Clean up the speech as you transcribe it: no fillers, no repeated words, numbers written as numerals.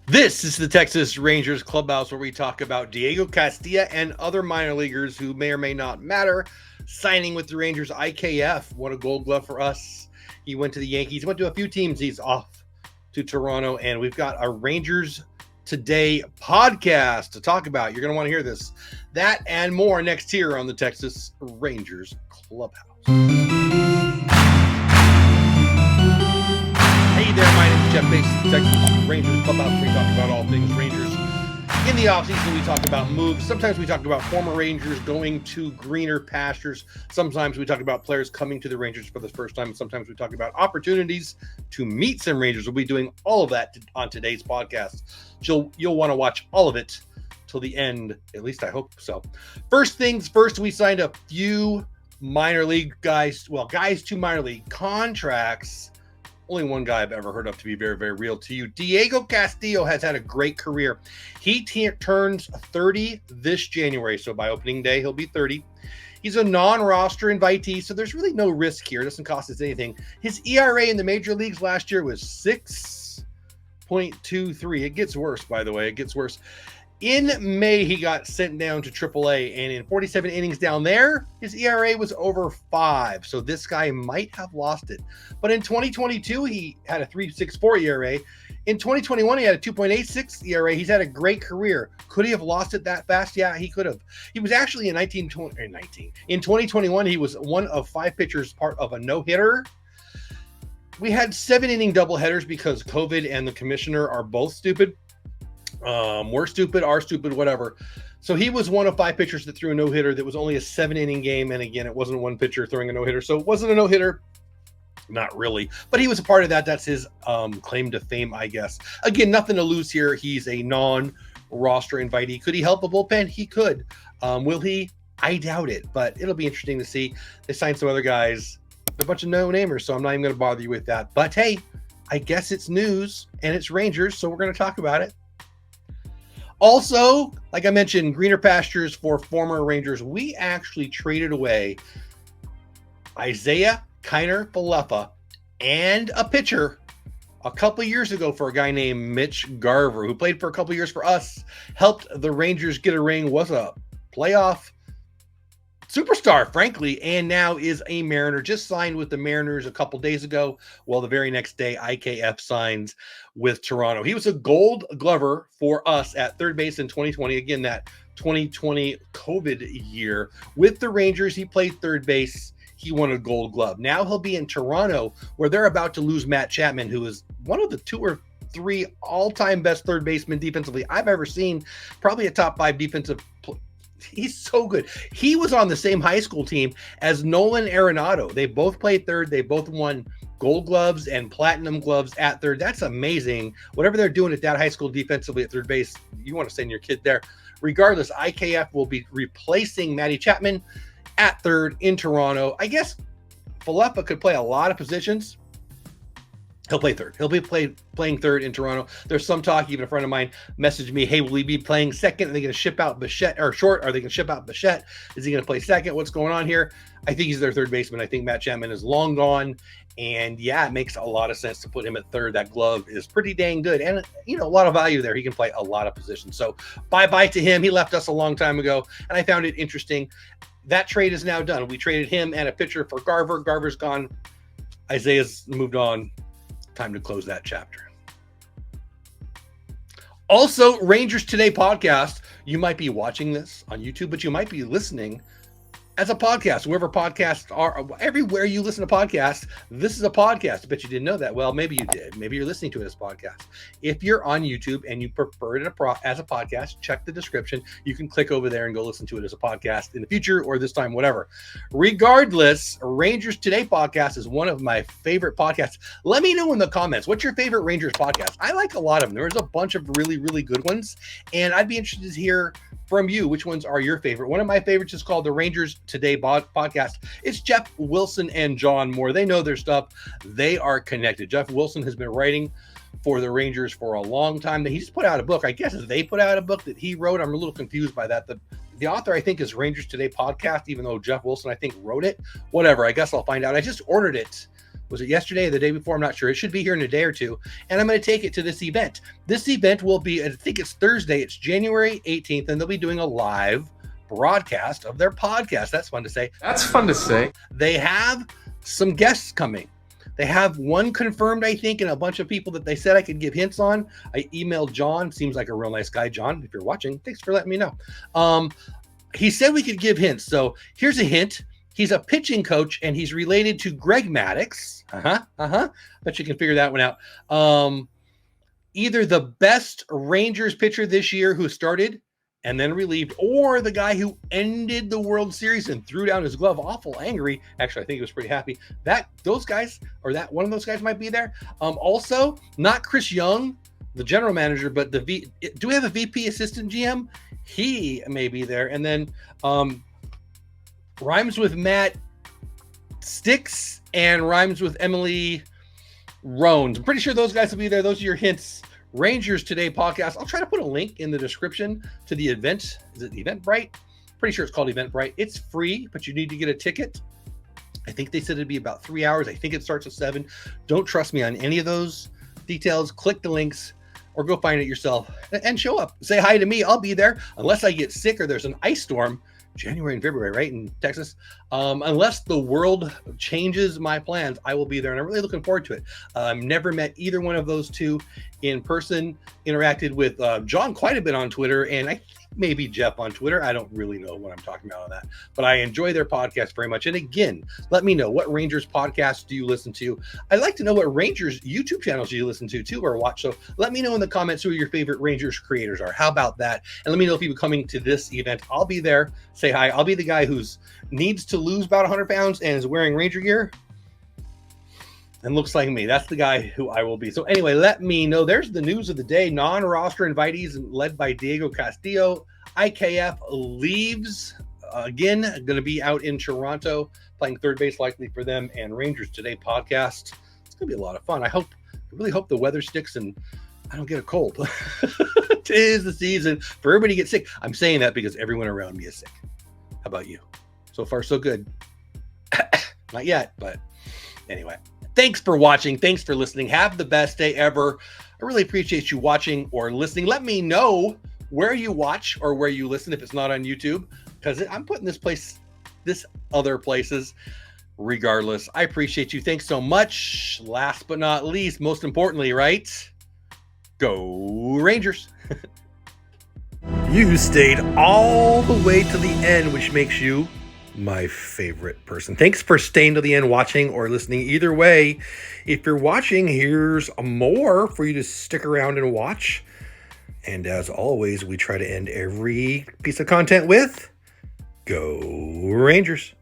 This is the Texas Rangers Clubhouse, where we talk about Diego Castillo and other minor leaguers who may or may not matter signing with the Rangers. IKF won a Gold Glove for us. He went to the Yankees, went to a few teams. He's off to Toronto, and we've got a Rangers Today podcast to talk about. You're going to want to hear this, that, and more next here on the Texas Rangers Clubhouse. Hey there, my name is Jeff Bates, Texas Rangers Clubhouse, where we talk about all things Rangers. In the offseason, we talk about moves. Sometimes we talk about former Rangers going to greener pastures. Sometimes we talk about players coming to the Rangers for the first time. Sometimes we talk about opportunities to meet some Rangers. We'll be doing all of that on today's podcast. You'll want to watch all of it till the end. At least I hope so. First things first, we signed a few minor league guys. Well, guys to minor league contracts. Only one guy I've ever heard of to be very, very real to you. Diego Castillo has had a great career. He turns 30 this January, so by opening day, he'll be 30. He's a non-roster invitee, so there's really no risk here. It doesn't cost us anything. His ERA in the major leagues last year was 6.23. It gets worse, by the way. It gets worse. In May, he got sent down to AAA, and in 47 innings down there, his ERA was over 5. So this guy might have lost it. But in 2022, he had a 3.64 ERA. In 2021, he had a 2.86 ERA. He's had a great career. Could he have lost it that fast? Yeah, he could have. He was actually in 2021, he was one of 5 pitchers, part of a no-hitter. We had 7-inning doubleheaders because COVID and the commissioner are both stupid. We're stupid, are stupid, whatever. So he was one of 5 pitchers that threw a no-hitter that was only a 7-inning game. And again, it wasn't one pitcher throwing a no-hitter. So it wasn't a no-hitter. Not really. But he was a part of that. That's his claim to fame, I guess. Again, nothing to lose here. He's a non-roster invitee. Could he help a bullpen? He could. Will he? I doubt it. But it'll be interesting to see. They signed some other guys. They're a bunch of no-namers, so I'm not even going to bother you with that. But hey, I guess it's news, and it's Rangers, so we're going to talk about it. Also, like I mentioned, greener pastures for former Rangers. We actually traded away Isiah, Kiner-Falefa, and a pitcher a couple years ago for a guy named Mitch Garver, who played for a couple years for us, helped the Rangers get a ring, was a playoff superstar, frankly, and now is a Mariner. Just signed with the Mariners a couple days ago. Well, the very next day, IKF signs with Toronto. He was a Gold Glover for us at third base in 2020. Again, that 2020 COVID year. With the Rangers, he played third base. He won a Gold Glove. Now he'll be in Toronto, where they're about to lose Matt Chapman, who is one of the 2 or 3 all-time best third basemen defensively I've ever seen. Probably a top 5 defensive He's so good. He was on the same high school team as Nolan Arenado. They both played third. They both won Gold Gloves and Platinum Gloves at third. That's amazing. Whatever they're doing at that high school defensively at third base, you want to send your kid there. Regardless, IKF will be replacing Matty Chapman at third in Toronto. I guess Falefa could play a lot of positions. He'll play third. He'll be playing third in Toronto. There's some talk, even a friend of mine messaged me, hey, will he be playing second? Are they going to ship out Bichette or short? Are they going to ship out Bichette? Is he going to play second? What's going on here? I think he's their third baseman. I think Matt Chapman is long gone. And yeah, it makes a lot of sense to put him at third. That glove is pretty dang good. And, you know, a lot of value there. He can play a lot of positions. So bye-bye to him. He left us a long time ago. And I found it interesting. That trade is now done. We traded him and a pitcher for Garver. Garver's gone. Isaiah's moved on. Time to close that chapter. Also, Rangers Today podcast. You might be watching this on YouTube, but you might be listening as a podcast. Wherever podcasts are, everywhere you listen to podcasts, this is a podcast. I bet you didn't know that. Well, maybe you did. Maybe you're listening to it as a podcast. If you're on YouTube and you prefer it as a podcast, check the description. You can click over there and go listen to it as a podcast in the future or this time, whatever. Regardless, Rangers Today podcast is one of my favorite podcasts. Let me know in the comments, what's your favorite Rangers podcast? I like a lot of them. There's a bunch of really, really good ones, and I'd be interested to hear from you. Which ones are your favorite? One of my favorites is called the Rangers Today podcast. It's Jeff Wilson and John Moore. They know their stuff. They are connected. Jeff Wilson has been writing for the Rangers for a long time. He just put out a book. I guess they put out a book that he wrote. I'm a little confused by that. The author, I think, is Rangers Today podcast, even though Jeff Wilson, I think, wrote it. Whatever. I guess I'll find out. I just ordered it Was it yesterday or the day before? I'm not sure. It should be here in a day or two. And I'm going to take it to this event. This event will be, I think it's Thursday. It's January 18th, and they'll be doing a live broadcast of their podcast. That's fun to say. That's fun to say. They have some guests coming. They have one confirmed, I think, and a bunch of people that they said I could give hints on. I emailed John. Seems like a real nice guy. John, if you're watching, thanks for letting me know. He said we could give hints. So here's a hint. He's a pitching coach, and he's related to Greg Maddux. Bet you can figure that one out. Either the best Rangers pitcher this year who started and then relieved, or the guy who ended the World Series and threw down his glove, awful angry. Actually, I think he was pretty happy. Those guys, or that one of those guys might be there. Also, not Chris Young, the general manager, but do we have a VP assistant GM? He may be there. And then rhymes with Matt Sticks and rhymes with Emily Rones. I'm pretty sure those guys will be there. Those are your hints. Rangers Today podcast. I'll try to put a link in the description to the event. Is it Eventbrite? Pretty sure it's called Eventbrite. It's free, but you need to get a ticket. I think they said it'd be about 3 hours. I think it starts at 7. Don't trust me on any of those details. Click the links or go find it yourself and show up. Say hi to me. I'll be there unless I get sick or there's an ice storm. January and February, right, in Texas. Unless the world changes my plans, I will be there, and I'm really looking forward to it. Never met either one of those two in person. Interacted with John quite a bit on Twitter, and I think maybe Jeff on Twitter. I don't really know what I'm talking about on that, but I enjoy their podcast very much. And again, let me know, what Rangers podcasts do you listen to? I'd like to know what Rangers YouTube channels you listen to too or watch. So let me know in the comments who your favorite Rangers creators are. How about that? And let me know if you're coming to this event. I'll be there. Say hi. I'll be the guy who's needs to lose about 100 pounds and is wearing Ranger gear and looks like me. That's the guy who I will be. So anyway, let me know. There's the news of the day. Non-roster invitees led by Diego Castillo. IKF leaves again. Going to be out in Toronto playing third base likely for them. And Rangers Today podcast. It's going to be a lot of fun. I really hope the weather sticks and I don't get a cold. Tis the season for everybody to get sick. I'm saying that because everyone around me is sick. How about you? So far, so good. Not yet, but anyway. Thanks for watching. Thanks for listening. Have the best day ever. I really appreciate you watching or listening. Let me know where you watch or where you listen if it's not on YouTube, because I'm putting this other places regardless. I appreciate you. Thanks so much. Last but not least, most importantly, right? Go Rangers. You stayed all the way to the end, which makes you my favorite person. Thanks for staying to the end, watching or listening. Either way, if you're watching, here's more for you to stick around and watch. And as always, we try to end every piece of content with Go Rangers.